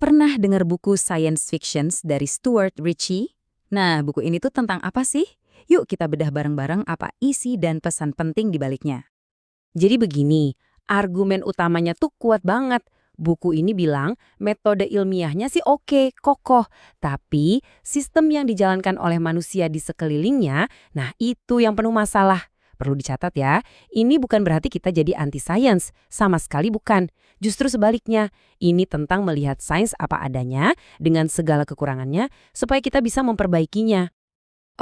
Pernah dengar buku science fiction dari Stuart Ritchie? Nah, buku ini tuh tentang apa sih? Yuk kita bedah bareng-bareng apa isi dan pesan penting di baliknya. Jadi begini, argumen utamanya tuh kuat banget. Buku ini bilang metode ilmiahnya sih oke, kokoh. Tapi sistem yang dijalankan oleh manusia di sekelilingnya, nah itu yang penuh masalah. Perlu dicatat ya, ini bukan berarti kita jadi anti-sains. Sama sekali bukan. Justru sebaliknya, ini tentang melihat sains apa adanya dengan segala kekurangannya supaya kita bisa memperbaikinya.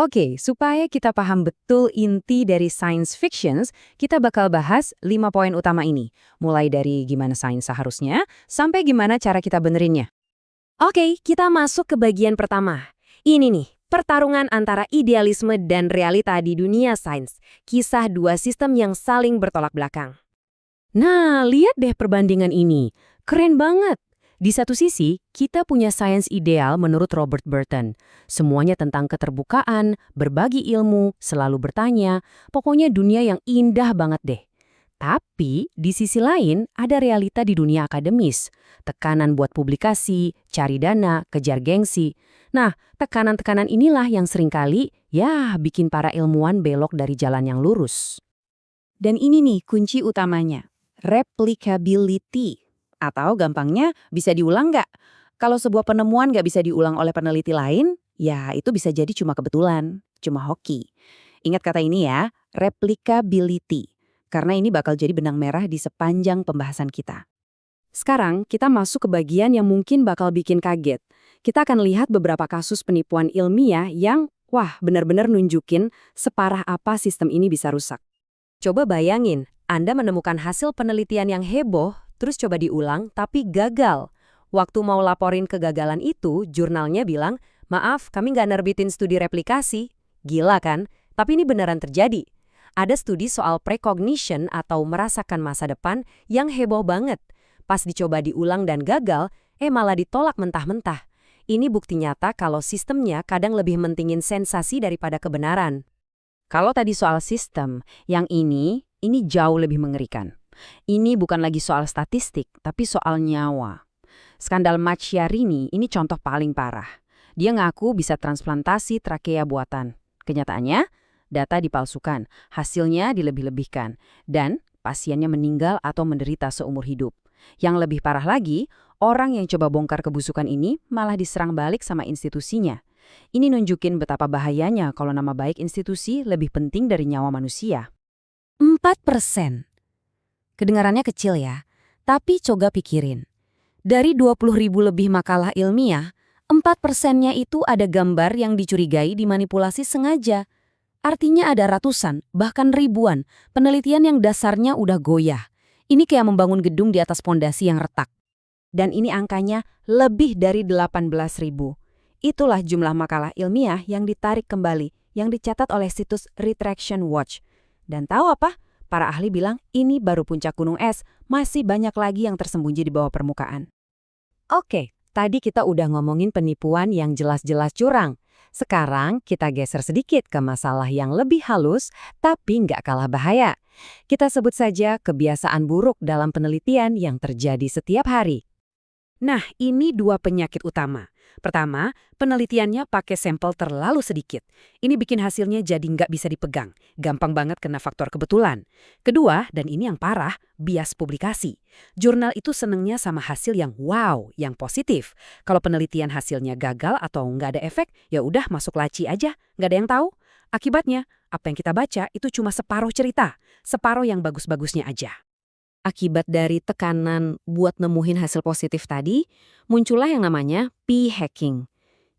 Oke, supaya kita paham betul inti dari science fiction, kita bakal bahas 5 poin utama ini. Mulai dari gimana sains seharusnya, sampai gimana cara kita benerinnya. Oke, kita masuk ke bagian pertama. Ini nih, pertarungan antara idealisme dan realita di dunia sains. Kisah dua sistem yang saling bertolak belakang. Nah, lihat deh perbandingan ini. Keren banget. Di satu sisi, kita punya sains ideal menurut Robert Burton. Semuanya tentang keterbukaan, berbagi ilmu, selalu bertanya. Pokoknya dunia yang indah banget deh. Tapi, di sisi lain, ada realita di dunia akademis. Tekanan buat publikasi, cari dana, kejar gengsi. Nah, tekanan-tekanan inilah yang seringkali, bikin para ilmuwan belok dari jalan yang lurus. Dan ini nih kunci utamanya, replicability. Atau gampangnya, bisa diulang nggak? Kalau sebuah penemuan nggak bisa diulang oleh peneliti lain, ya itu bisa jadi cuma kebetulan, cuma hoki. Ingat kata ini ya, replicability. Karena ini bakal jadi benang merah di sepanjang pembahasan kita. Sekarang kita masuk ke bagian yang mungkin bakal bikin kaget. Kita akan lihat beberapa kasus penipuan ilmiah yang, benar-benar nunjukin separah apa sistem ini bisa rusak. Coba bayangin, Anda menemukan hasil penelitian yang heboh, terus coba diulang, tapi gagal. Waktu mau laporin kegagalan itu, jurnalnya bilang, maaf, kami nggak nerbitin studi replikasi. Gila kan? Tapi ini beneran terjadi. Ada studi soal precognition atau merasakan masa depan yang heboh banget. Pas dicoba diulang dan gagal, malah ditolak mentah-mentah. Ini bukti nyata kalau sistemnya kadang lebih mentingin sensasi daripada kebenaran. Kalau tadi soal sistem, yang ini jauh lebih mengerikan. Ini bukan lagi soal statistik, tapi soal nyawa. Skandal Macchiarini ini contoh paling parah. Dia ngaku bisa transplantasi trakea buatan. Kenyataannya, data dipalsukan, hasilnya dilebih-lebihkan, dan pasiennya meninggal atau menderita seumur hidup. Yang lebih parah lagi, orang yang coba bongkar kebusukan ini malah diserang balik sama institusinya. Ini nunjukin betapa bahayanya kalau nama baik institusi lebih penting dari nyawa manusia. 4%. Kedengarannya kecil ya, tapi coba pikirin. Dari 20.000 lebih makalah ilmiah, 4%-nya itu ada gambar yang dicurigai dimanipulasi sengaja. Artinya ada ratusan, bahkan ribuan, penelitian yang dasarnya udah goyah. Ini kayak membangun gedung di atas pondasi yang retak. Dan ini angkanya lebih dari 18.000. Itulah jumlah makalah ilmiah yang ditarik kembali, yang dicatat oleh situs Retraction Watch. Dan tahu apa? Para ahli bilang ini baru puncak gunung es, masih banyak lagi yang tersembunyi di bawah permukaan. Oke, tadi kita udah ngomongin penipuan yang jelas-jelas curang. Sekarang kita geser sedikit ke masalah yang lebih halus, tapi nggak kalah bahaya. Kita sebut saja kebiasaan buruk dalam penelitian yang terjadi setiap hari. Nah, ini dua penyakit utama. Pertama, penelitiannya pakai sampel terlalu sedikit. Ini bikin hasilnya jadi nggak bisa dipegang. Gampang banget kena faktor kebetulan. Kedua, dan ini yang parah, bias publikasi. Jurnal itu senengnya sama hasil yang wow, yang positif. Kalau penelitian hasilnya gagal atau nggak ada efek, ya udah masuk laci aja, nggak ada yang tahu. Akibatnya, apa yang kita baca itu cuma separuh cerita, separuh yang bagus-bagusnya aja. Akibat dari tekanan buat nemuin hasil positif tadi, muncullah yang namanya p-hacking.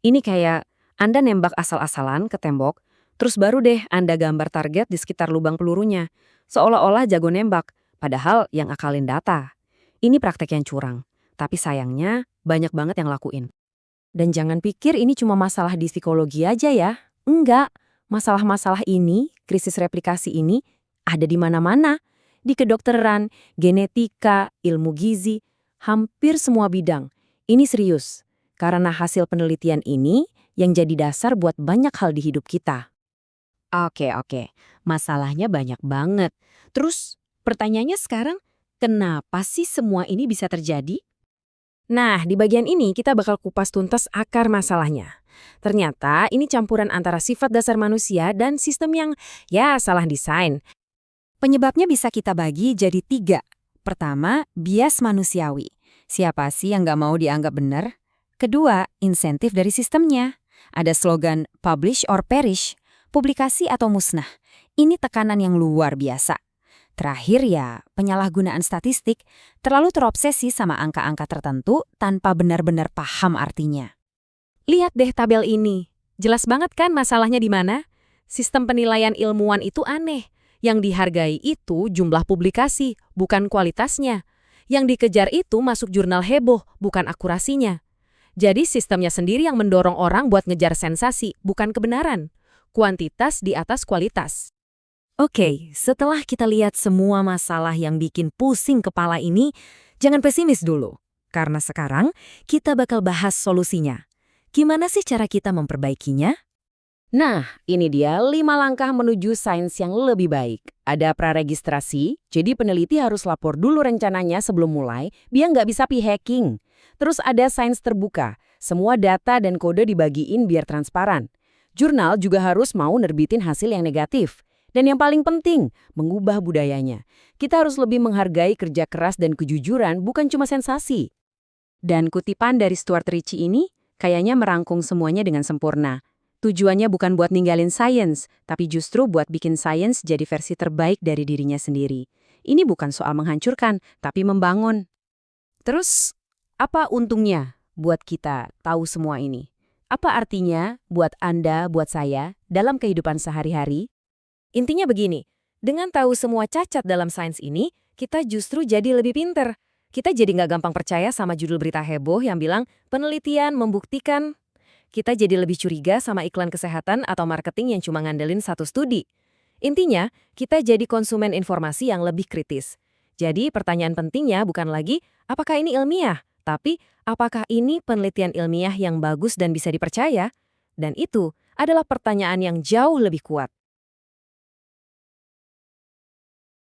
Ini kayak Anda nembak asal-asalan ke tembok, terus baru deh Anda gambar target di sekitar lubang pelurunya. Seolah-olah jago nembak, padahal yang akalin data. Ini praktek yang curang, tapi sayangnya banyak banget yang lakuin. Dan jangan pikir ini cuma masalah di psikologi aja ya. Enggak, masalah-masalah ini, krisis replikasi ini, ada di mana-mana. Di kedokteran, genetika, ilmu gizi, hampir semua bidang. Ini serius, karena hasil penelitian ini yang jadi dasar buat banyak hal di hidup kita. Oke. Masalahnya banyak banget. Terus, pertanyaannya sekarang, kenapa sih semua ini bisa terjadi? Nah, di bagian ini kita bakal kupas tuntas akar masalahnya. Ternyata ini campuran antara sifat dasar manusia dan sistem yang, ya, salah desain. Penyebabnya bisa kita bagi jadi 3. Pertama, bias manusiawi. Siapa sih yang nggak mau dianggap benar? Kedua, insentif dari sistemnya. Ada slogan publish or perish, publikasi atau musnah. Ini tekanan yang luar biasa. Terakhir ya, penyalahgunaan statistik, terlalu terobsesi sama angka-angka tertentu tanpa benar-benar paham artinya. Lihat deh tabel ini. Jelas banget kan masalahnya di mana? Sistem penilaian ilmuwan itu aneh. Yang dihargai itu jumlah publikasi, bukan kualitasnya. Yang dikejar itu masuk jurnal heboh, bukan akurasinya. Jadi sistemnya sendiri yang mendorong orang buat ngejar sensasi, bukan kebenaran. Kuantitas di atas kualitas. Oke, setelah kita lihat semua masalah yang bikin pusing kepala ini, jangan pesimis dulu. Karena sekarang kita bakal bahas solusinya. Gimana sih cara kita memperbaikinya? Nah, ini dia 5 langkah menuju sains yang lebih baik. Ada praregistrasi, jadi peneliti harus lapor dulu rencananya sebelum mulai, biar nggak bisa pi-hacking. Terus ada sains terbuka, semua data dan kode dibagiin biar transparan. Jurnal juga harus mau nerbitin hasil yang negatif. Dan yang paling penting, mengubah budayanya. Kita harus lebih menghargai kerja keras dan kejujuran, bukan cuma sensasi. Dan kutipan dari Stuart Ritchie ini kayaknya merangkum semuanya dengan sempurna. Tujuannya bukan buat ninggalin sains, tapi justru buat bikin sains jadi versi terbaik dari dirinya sendiri. Ini bukan soal menghancurkan, tapi membangun. Terus, apa untungnya buat kita tahu semua ini? Apa artinya buat Anda, buat saya, dalam kehidupan sehari-hari? Intinya begini, dengan tahu semua cacat dalam sains ini, kita justru jadi lebih pinter. Kita jadi nggak gampang percaya sama judul berita heboh yang bilang penelitian membuktikan. Kita jadi lebih curiga sama iklan kesehatan atau marketing yang cuma ngandelin satu studi. Intinya, kita jadi konsumen informasi yang lebih kritis. Jadi pertanyaan pentingnya bukan lagi, apakah ini ilmiah? Tapi, apakah ini penelitian ilmiah yang bagus dan bisa dipercaya? Dan itu adalah pertanyaan yang jauh lebih kuat.